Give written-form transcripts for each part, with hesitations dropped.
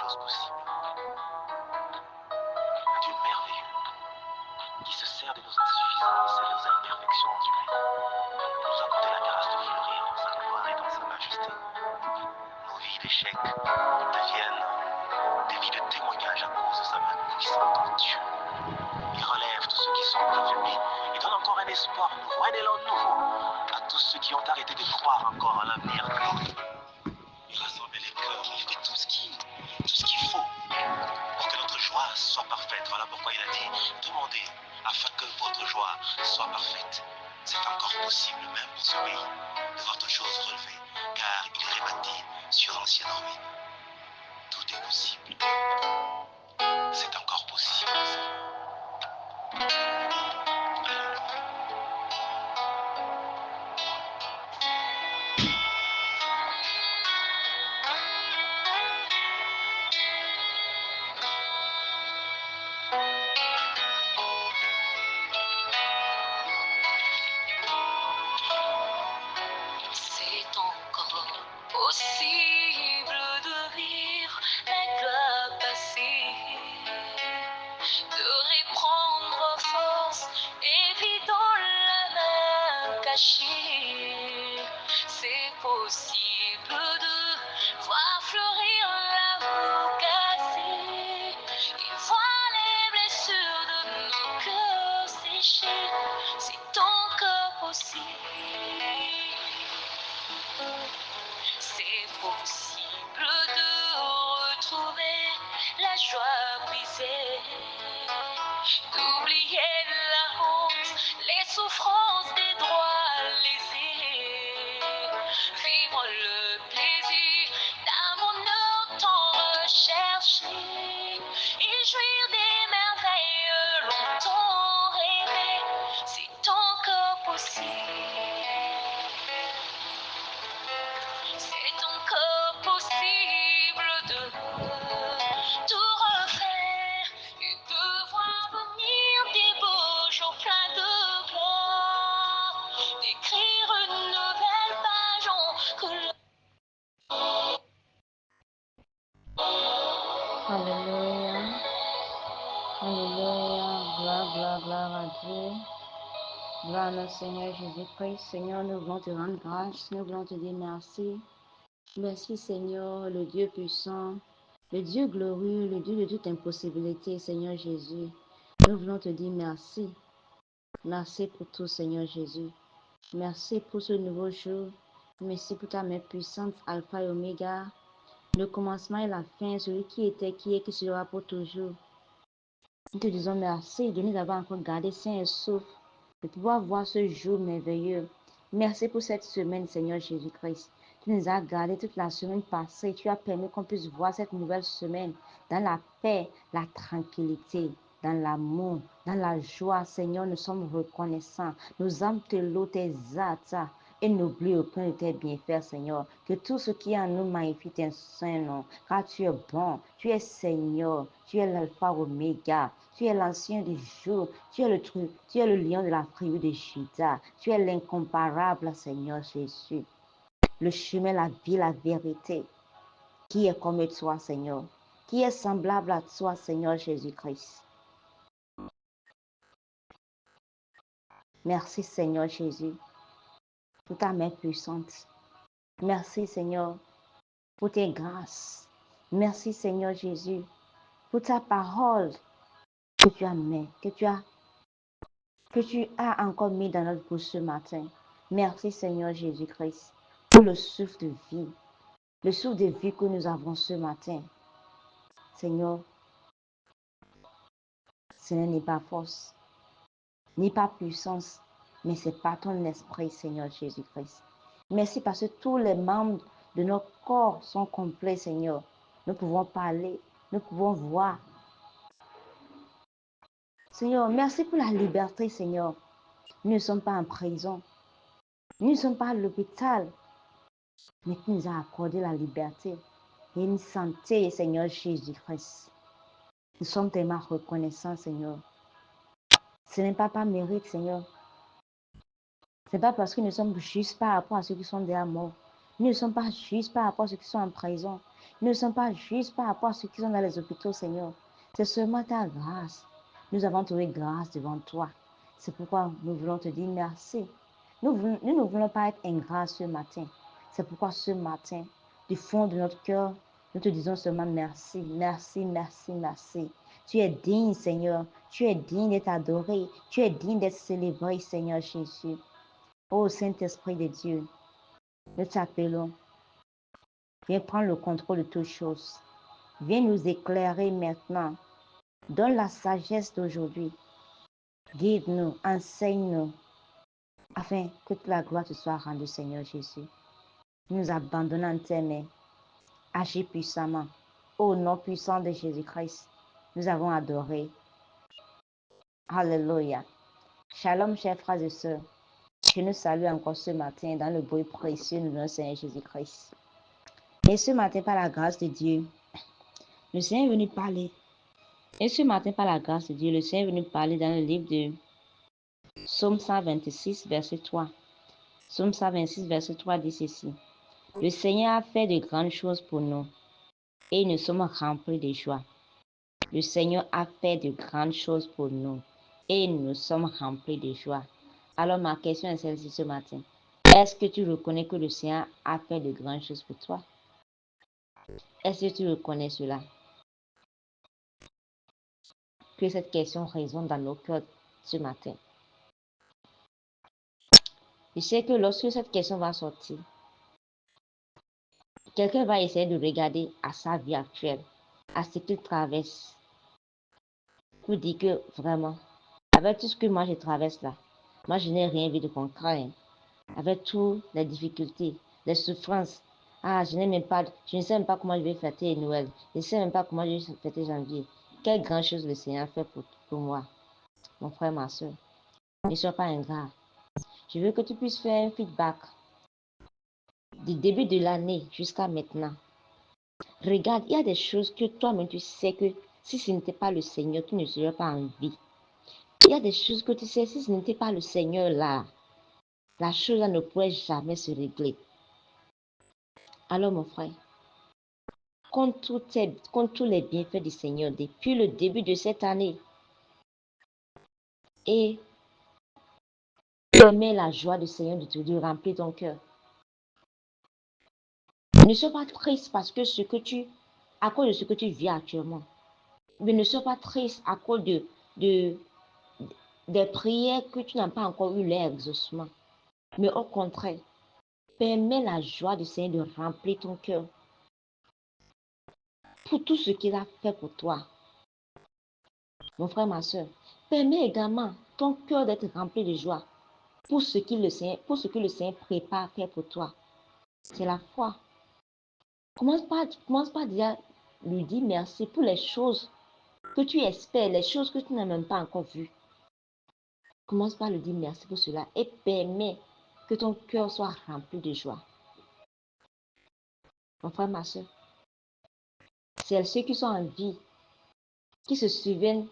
chose possible. Un Dieu merveilleux qui se sert de nos insuffisances et de nos imperfections humaines pour nous accorder la grâce de fleurir dans sa gloire et dans sa majesté. Nos vies d'échecs deviennent des vies de témoignage à cause de sa main puissante en Dieu. Il relève tous ceux qui sont affaiblis et donne encore un espoir nouveau, un élan nouveau à tous ceux qui ont arrêté de croire encore à l'avenir glorieux. Il rassemble les cœurs, il fait tout ce qu'il faut pour que notre joie soit parfaite. Voilà pourquoi il a dit, demandez afin que votre joie soit parfaite. C'est encore possible même pour ce pays de voir toutes choses relevées, car il est rebâti sur l'ancienne ruine. Tout est possible. C'est encore possible. C'est encore possible de vivre la gloire passée, de reprendre force et vidant la main cachée. C'est possible de voir fleurir l'amour cassé et voir les blessures de nos cœurs séchés. C'est encore possible. C'est possible de retrouver la joie brisée, d'oublier la honte, les souffrances des droits lésés, vivre le plaisir d'un bonheur tant recherché et jouir des merveilles longtemps rêvées. C'est encore possible. C'est encore possible de tout refaire et de voir venir des beaux jours pleins de gloire, d'écrire une nouvelle page en couleur. Alléluia. Alléluia. Gloire à Dieu. Gloire à notre Seigneur Jésus-Christ. Seigneur, nous voulons te rendre grâce. Nous voulons te dire merci. Merci, Seigneur, le Dieu puissant, le Dieu glorieux, le Dieu de toute impossibilité, Seigneur Jésus. Nous voulons te dire merci. Merci pour tout, Seigneur Jésus. Merci pour ce nouveau jour. Merci pour ta main puissante, Alpha et Oméga, le commencement et la fin, celui qui était, qui est, qui sera pour toujours. Nous te disons merci de nous avoir encore gardés sains et saufs, de pouvoir voir ce jour merveilleux. Merci pour cette semaine, Seigneur Jésus-Christ. Tu nous as gardés toute la semaine passée. Tu as permis qu'on puisse voir cette nouvelle semaine dans la paix, la tranquillité, dans l'amour, dans la joie. Seigneur, nous sommes reconnaissants. Nos âmes te louent, tes actes, et n'oublie aucun de tes bienfaits, Seigneur. Que tout ce qui est en nous magnifie ton saint nom, car tu es bon, tu es Seigneur, tu es l'alpha oméga, tu es l'ancien des jours, tu es le lion de la tribu de Juda, tu es l'incomparable, Seigneur Jésus. Le chemin, la vie, la vérité, qui est comme toi, Seigneur, qui est semblable à toi, Seigneur Jésus-Christ. Merci, Seigneur Jésus, pour ta main puissante. Merci, Seigneur, pour tes grâces. Merci, Seigneur Jésus, pour ta parole que tu as mis, que tu as encore mis dans notre bouche ce matin. Merci, Seigneur Jésus-Christ, pour le souffle de vie, le souffle de vie que nous avons ce matin. Seigneur, ce n'est pas force, ni pas puissance, mais c'est par ton esprit, Seigneur Jésus-Christ. Merci parce que tous les membres de notre corps sont complets, Seigneur. Nous pouvons parler, nous pouvons voir. Seigneur, merci pour la liberté, Seigneur. Nous ne sommes pas en prison. Nous ne sommes pas à l'hôpital. Mais tu nous as accordé la liberté et une santé, Seigneur Jésus-Christ. Nous sommes tellement reconnaissants, Seigneur. Ce n'est pas par mérite, Seigneur. Ce n'est pas parce que nous sommes justes par rapport à ceux qui sont déjà morts. Nous ne sommes pas justes par rapport à ceux qui sont en prison. ne sont pas juste par rapport à ceux qui sont dans les hôpitaux, Seigneur. C'est seulement ta grâce. Nous avons trouvé grâce devant toi. C'est pourquoi nous voulons te dire merci. Nous ne voulons pas être ingrats ce matin. C'est pourquoi ce matin, du fond de notre cœur, nous te disons seulement merci, merci, merci, merci. Tu es digne, Seigneur. Tu es digne d'être adoré. Tu es digne d'être célébré, Seigneur Jésus. Ô Saint-Esprit de Dieu, nous t'appelons. Viens prendre le contrôle de toutes choses. Viens nous éclairer maintenant. Donne la sagesse d'aujourd'hui. Guide-nous, enseigne-nous, afin que toute la gloire te soit rendue, Seigneur Jésus. Nous nous abandonnons en tes mains. Agis puissamment. Au nom puissant de Jésus-Christ, nous avons adoré. Alléluia. Shalom, chers frères et sœurs. Je nous salue encore ce matin dans le bruit précieux de notre Seigneur Jésus-Christ. Et ce matin, par la grâce de Dieu, le Seigneur est venu parler. Et ce matin, par la grâce de Dieu, le Seigneur est venu parler dans le livre de Psaume 126, verset 3. Psaume 126, verset 3 dit ceci. Le Seigneur a fait de grandes choses pour nous et nous sommes remplis de joie. Le Seigneur a fait de grandes choses pour nous et nous sommes remplis de joie. Alors ma question est celle-ci ce matin. Est-ce que tu reconnais que le Seigneur a fait de grandes choses pour toi? Est-ce que tu reconnais cela? Que cette question résonne dans nos cœurs ce matin. Je sais que lorsque cette question va sortir, quelqu'un va essayer de regarder à sa vie actuelle, à ce qu'il traverse, pour dire que vraiment, avec tout ce que moi je traverse là, moi je n'ai rien vu de concret, hein. Avec toutes les difficultés, les souffrances, je ne sais même pas comment je vais fêter Noël, je ne sais même pas comment je vais fêter janvier. Quelle grande chose le Seigneur a fait pour moi, mon frère, ma soeur. Ne sois pas ingrat. Je veux que tu puisses faire un feedback du début de l'année jusqu'à maintenant. Regarde, il y a des choses que toi-même tu sais que si ce n'était pas le Seigneur, tu ne serais pas en vie. Il y a des choses que tu sais, si ce n'était pas le Seigneur là, la chose là ne pourrait jamais se régler. Alors mon frère, compte tous les bienfaits du Seigneur depuis le début de cette année et permets la joie du Seigneur de remplir ton cœur. Ne sois pas triste parce que à cause de ce que tu vis actuellement. Mais ne sois pas triste à cause des prières que tu n'as pas encore eu l'exaucement. Mais au contraire, permets la joie du Seigneur de remplir ton cœur pour tout ce qu'il a fait pour toi. Mon frère, ma soeur, permets également ton cœur d'être rempli de joie pour ce que le Seigneur prépare à faire pour toi. C'est la foi. Commence pas déjà à lui dire merci pour les choses que tu espères, les choses que tu n'as même pas encore vues. Commence par lui dire merci pour cela et permets que ton cœur soit rempli de joie. Mon frère, ma soeur, c'est ceux qui sont en vie, qui se souviennent,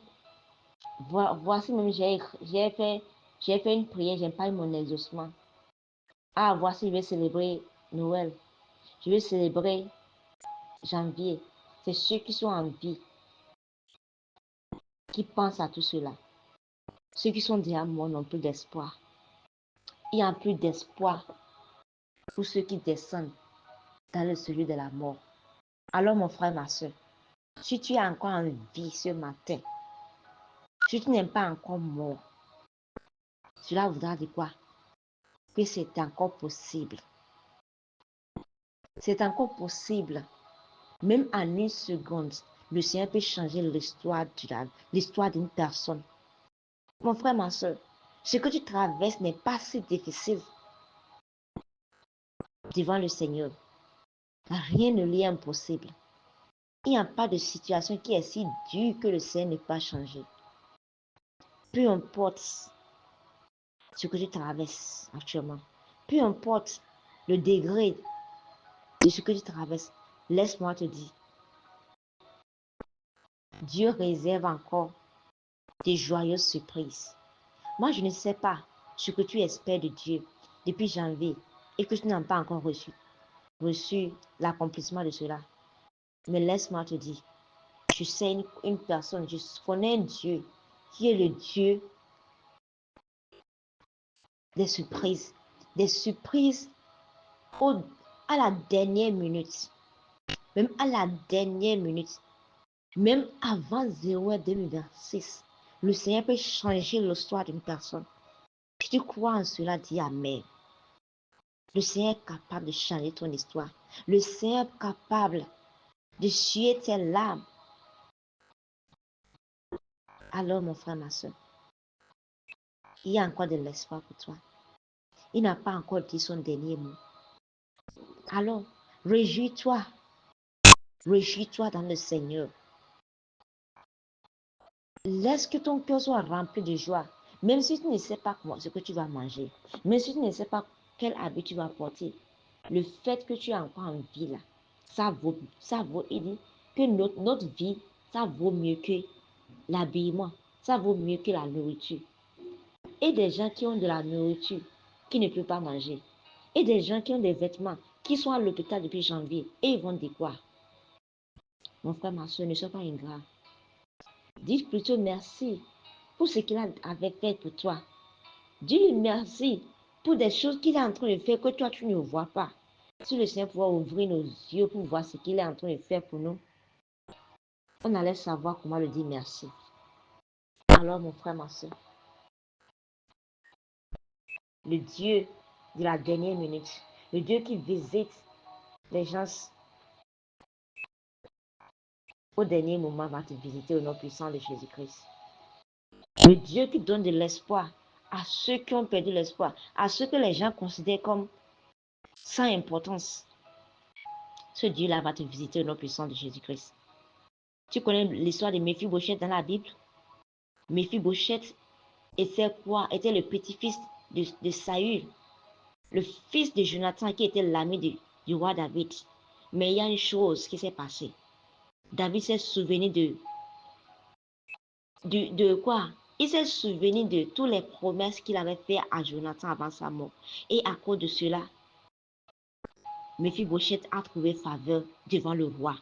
voici même j'ai fait une prière, j'ai pas eu mon exaucement. Voici, je vais célébrer Noël, je vais célébrer janvier. C'est ceux qui sont en vie, qui pensent à tout cela. Ceux qui sont déjà morts n'ont plus d'espoir. Il n'y a plus d'espoir pour ceux qui descendent dans le celui de la mort. Alors mon frère, ma soeur, si tu es encore en vie ce matin, si tu n'es pas encore mort, cela voudra dire quoi? Que c'est encore possible. C'est encore possible. Même en une seconde, le Seigneur peut changer l'histoire d'une personne. Mon frère, ma soeur, ce que tu traverses n'est pas si difficile devant le Seigneur. Rien ne lui est impossible. Il n'y a pas de situation qui est si dure que le Seigneur ne peut pas changer. Peu importe ce que tu traverses actuellement, peu importe le degré de ce que tu traverses, laisse-moi te dire, Dieu réserve encore des joyeuses surprises. Moi, je ne sais pas ce que tu espères de Dieu depuis janvier et que tu n'as pas encore reçu l'accomplissement de cela. Mais laisse-moi te dire, je sais une personne, je connais un Dieu qui est le Dieu des surprises à la dernière minute, même à la dernière minute, même avant 0h 2026, le Seigneur peut changer l'histoire d'une personne. Si tu crois en cela, dis Amen. Le Seigneur est capable de changer ton histoire. Le Seigneur est capable de suer tes larmes. Alors, mon frère, ma soeur, il y a encore de l'espoir pour toi. Il n'a pas encore dit son dernier mot. Alors, réjouis-toi. Réjouis-toi dans le Seigneur. Laisse que ton cœur soit rempli de joie. Même si tu ne sais pas ce que tu vas manger. Même si tu ne sais pas quel habit tu vas porter. Le fait que tu es encore en vie là, ça vaut, il dit que notre vie, ça vaut mieux que l'habillement. Ça vaut mieux que la nourriture. Et des gens qui ont de la nourriture, qui ne peuvent pas manger. Et des gens qui ont des vêtements, qui sont à l'hôpital depuis janvier. Et ils vont dire quoi? Mon frère, ma soeur, ne sois pas ingrat. Dis plutôt merci pour ce qu'il avait fait pour toi. Dis-lui merci pour des choses qu'il est en train de faire que toi, tu ne vois pas. Si le Seigneur pouvait ouvrir nos yeux pour voir ce qu'il est en train de faire pour nous, on allait savoir comment le dire merci. Alors, mon frère, ma soeur, le Dieu de la dernière minute, le Dieu qui visite les gens au dernier moment va te visiter au nom puissant de Jésus-Christ. Le Dieu qui donne de l'espoir à ceux qui ont perdu l'espoir, à ceux que les gens considèrent comme sans importance. Ce Dieu-là va te visiter au nom puissant de Jésus-Christ. Tu connais l'histoire de Méphibosheth dans la Bible? Méphibosheth était quoi? Était le petit-fils de Saül, le fils de Jonathan qui était l'ami du roi David. Mais il y a une chose qui s'est passée. David s'est souvenu de quoi? Il s'est souvenu de toutes les promesses qu'il avait faites à Jonathan avant sa mort. Et à cause de cela, Méphibosheth a trouvé faveur devant le roi,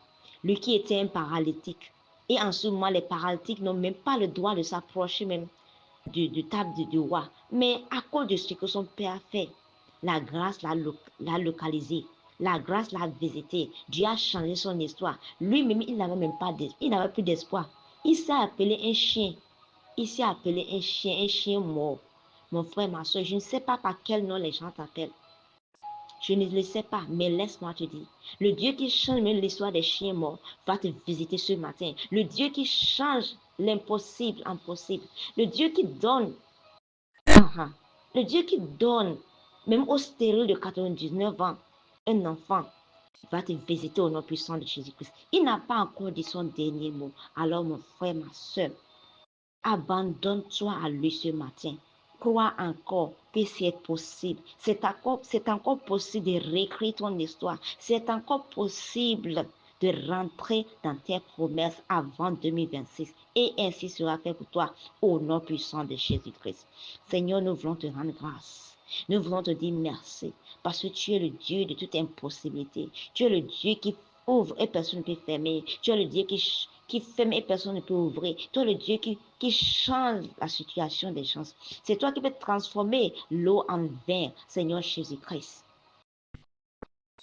lui qui était un paralytique. Et en ce moment, les paralytiques n'ont même pas le droit de s'approcher même de table du roi. Mais à cause de ce que son père a fait, la grâce l'a localisé. La grâce l'a visité. Dieu a changé son histoire. Lui-même, il n'avait même pas il n'avait plus d'espoir. Il s'est appelé un chien. Il s'est appelé un chien mort. Mon frère, ma soeur, je ne sais pas par quel nom les gens t'appellent. Je ne le sais pas, mais laisse-moi te dire. Le Dieu qui change même l'histoire des chiens morts va te visiter ce matin. Le Dieu qui change l'impossible en possible. Le Dieu qui donne. Le Dieu qui donne, même au stérile de 99 ans, un enfant va te visiter au nom puissant de Jésus-Christ. Il n'a pas encore dit son dernier mot. Alors, mon frère, ma soeur, abandonne-toi à lui ce matin. Crois encore que c'est possible. C'est encore possible de réécrire ton histoire. C'est encore possible de rentrer dans tes promesses avant 2026. Et ainsi sera fait pour toi au nom puissant de Jésus-Christ. Seigneur, nous voulons te rendre grâce. Nous voulons te dire merci parce que tu es le Dieu de toute impossibilité. Tu es le Dieu qui ouvre et personne ne peut fermer. Tu es le Dieu qui ferme et personne ne peut ouvrir. Tu es le Dieu qui change la situation des gens. C'est toi qui peux transformer l'eau en vin, Seigneur Jésus-Christ.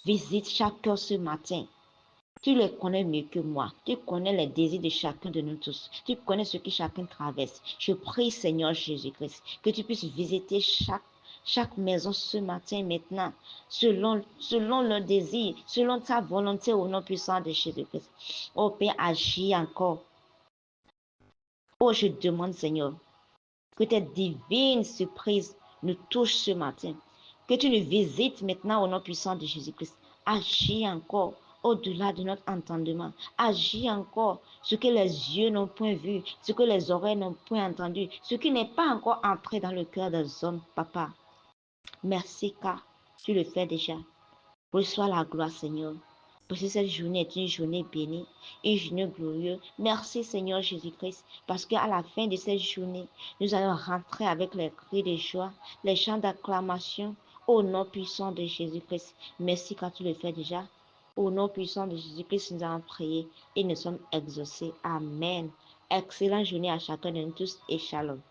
Visite chaque cœur ce matin. Tu les connais mieux que moi. Tu connais les désirs de chacun de nous tous. Tu connais ce que chacun traverse. Je prie, Seigneur Jésus-Christ, que tu puisses visiter chaque maison ce matin maintenant, selon leur désir, selon ta volonté au nom puissant de Jésus-Christ. Oh Père, agis encore. Oh, je demande, Seigneur, que tes divines surprises nous touchent ce matin. Que tu nous visites maintenant au nom puissant de Jésus-Christ. Agis encore au-delà de notre entendement. Agis encore ce que les yeux n'ont point vu, ce que les oreilles n'ont point entendu, ce qui n'est pas encore entré dans le cœur des hommes, Papa. Merci car tu le fais déjà. Reçois la gloire, Seigneur. Parce que cette journée est une journée bénie, une journée glorieuse. Merci, Seigneur Jésus-Christ, parce qu'à la fin de cette journée, nous allons rentrer avec les cris de joie, les chants d'acclamation, au nom puissant de Jésus-Christ. Merci car tu le fais déjà. Au nom puissant de Jésus-Christ, nous avons prié et nous sommes exaucés. Amen. Excellente journée à chacun de nous tous et shalom.